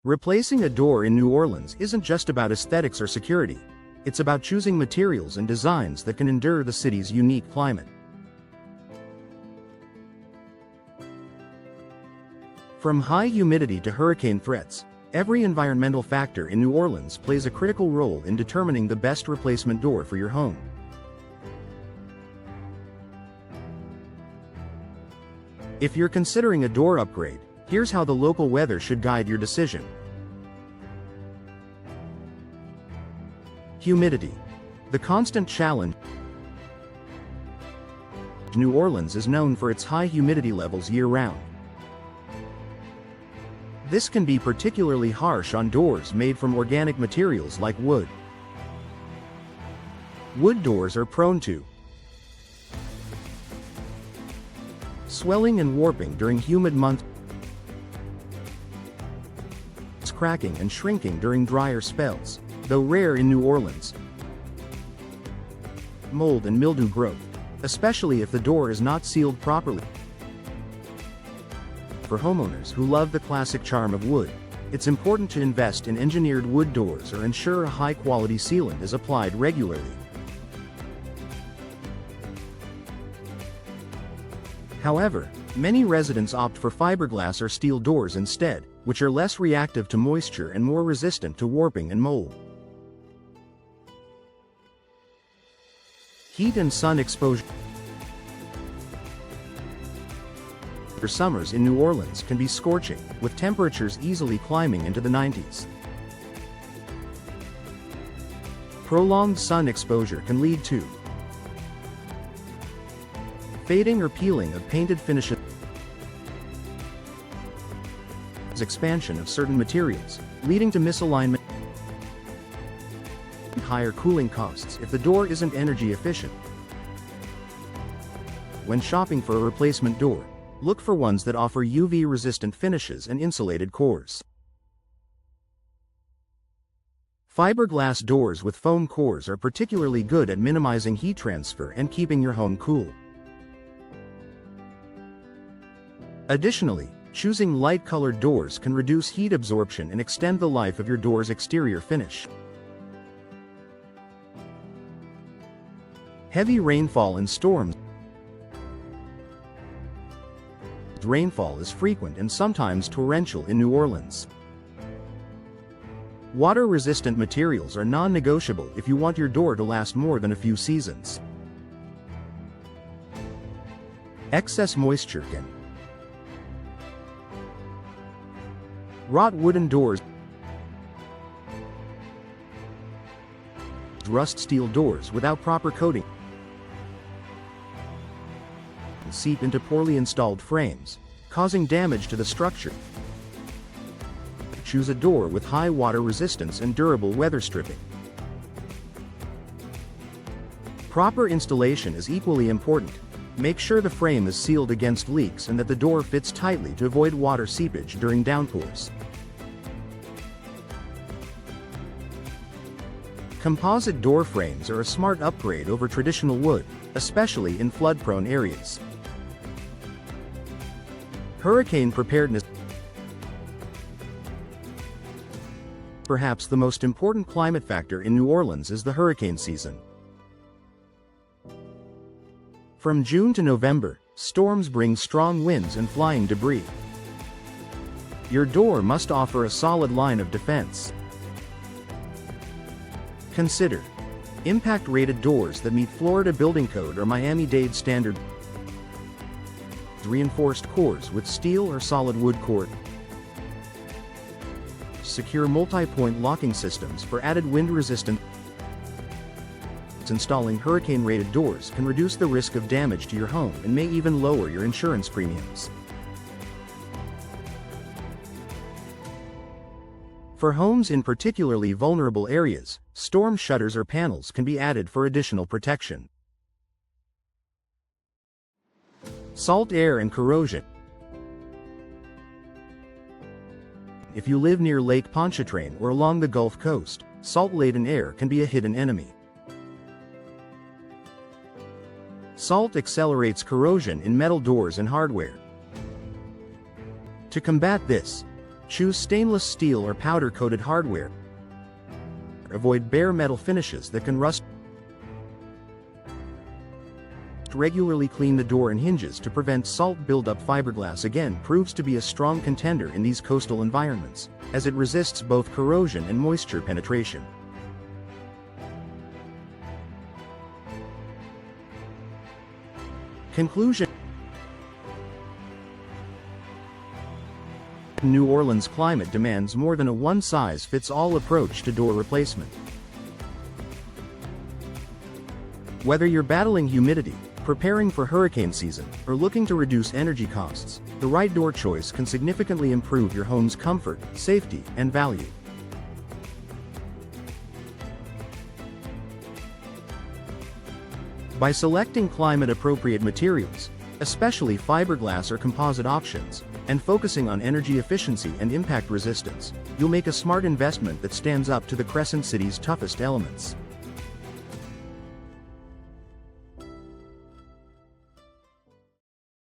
Replacing a door in New Orleans isn't just about aesthetics or security. It's about choosing materials and designs that can endure the city's unique climate. From high humidity to hurricane threats, every environmental factor in New Orleans plays a critical role in determining the best replacement door for your home. If you're considering a door upgrade, here's how the local weather should guide your decision. Humidity. The constant challenge. New Orleans is known for its high humidity levels year-round. This can be particularly harsh on doors made from organic materials like wood. Wood doors are prone to swelling and warping during humid months, cracking and shrinking during drier spells, though rare in New Orleans. Mold and mildew growth, especially if the door is not sealed properly. For homeowners who love the classic charm of wood, it's important to invest in engineered wood doors or ensure a high-quality sealant is applied regularly. However, many residents opt for fiberglass or steel doors instead, which are less reactive to moisture and more resistant to warping and mold. Heat and sun exposure. Summers in New Orleans can be scorching, with temperatures easily climbing into the 90s. Prolonged sun exposure can lead to fading or peeling of painted finishes, expansion of certain materials, leading to misalignment, and higher cooling costs if the door isn't energy efficient. When shopping for a replacement door, look for ones that offer UV-resistant finishes and insulated cores. Fiberglass doors with foam cores are particularly good at minimizing heat transfer and keeping your home cool. Additionally, choosing light-colored doors can reduce heat absorption and extend the life of your door's exterior finish. Heavy rainfall and storms. Rainfall is frequent and sometimes torrential in New Orleans. Water-resistant materials are non-negotiable if you want your door to last more than a few seasons. Excess moisture can rot wooden doors, rust steel doors without proper coating, and seep into poorly installed frames, causing damage to the structure. Choose a door with high water resistance and durable weather stripping. Proper installation is equally important. Make sure the frame is sealed against leaks and that the door fits tightly to avoid water seepage during downpours. Composite door frames are a smart upgrade over traditional wood, especially in flood-prone areas. Hurricane preparedness. Perhaps the most important climate factor in New Orleans is the hurricane season. From June to November, storms bring strong winds and flying debris. Your door must offer a solid line of defense. Consider impact-rated doors that meet Florida Building Code or Miami-Dade standard. Reinforced cores with steel or solid wood core. Secure multi-point locking systems for added wind resistance. Installing hurricane-rated doors can reduce the risk of damage to your home and may even lower your insurance premiums. For homes in particularly vulnerable areas, storm shutters or panels can be added for additional protection. Salt air and corrosion. If you live near Lake Pontchartrain or along the Gulf Coast, salt-laden air can be a hidden enemy. Salt accelerates corrosion in metal doors and hardware. To combat this, Choose stainless steel or powder-coated hardware. Avoid bare metal finishes that can rust. Regularly clean the door and hinges to prevent salt buildup. Fiberglass again proves to be a strong contender in these coastal environments, as it resists both corrosion and moisture penetration. Conclusion: New Orleans climate demands more than a one-size-fits-all approach to door replacement. Whether you're battling humidity, preparing for hurricane season, or looking to reduce energy costs, the right door choice can significantly improve your home's comfort, safety, and value. By selecting climate-appropriate materials, especially fiberglass or composite options, and focusing on energy efficiency and impact resistance, you'll make a smart investment that stands up to the Crescent City's toughest elements.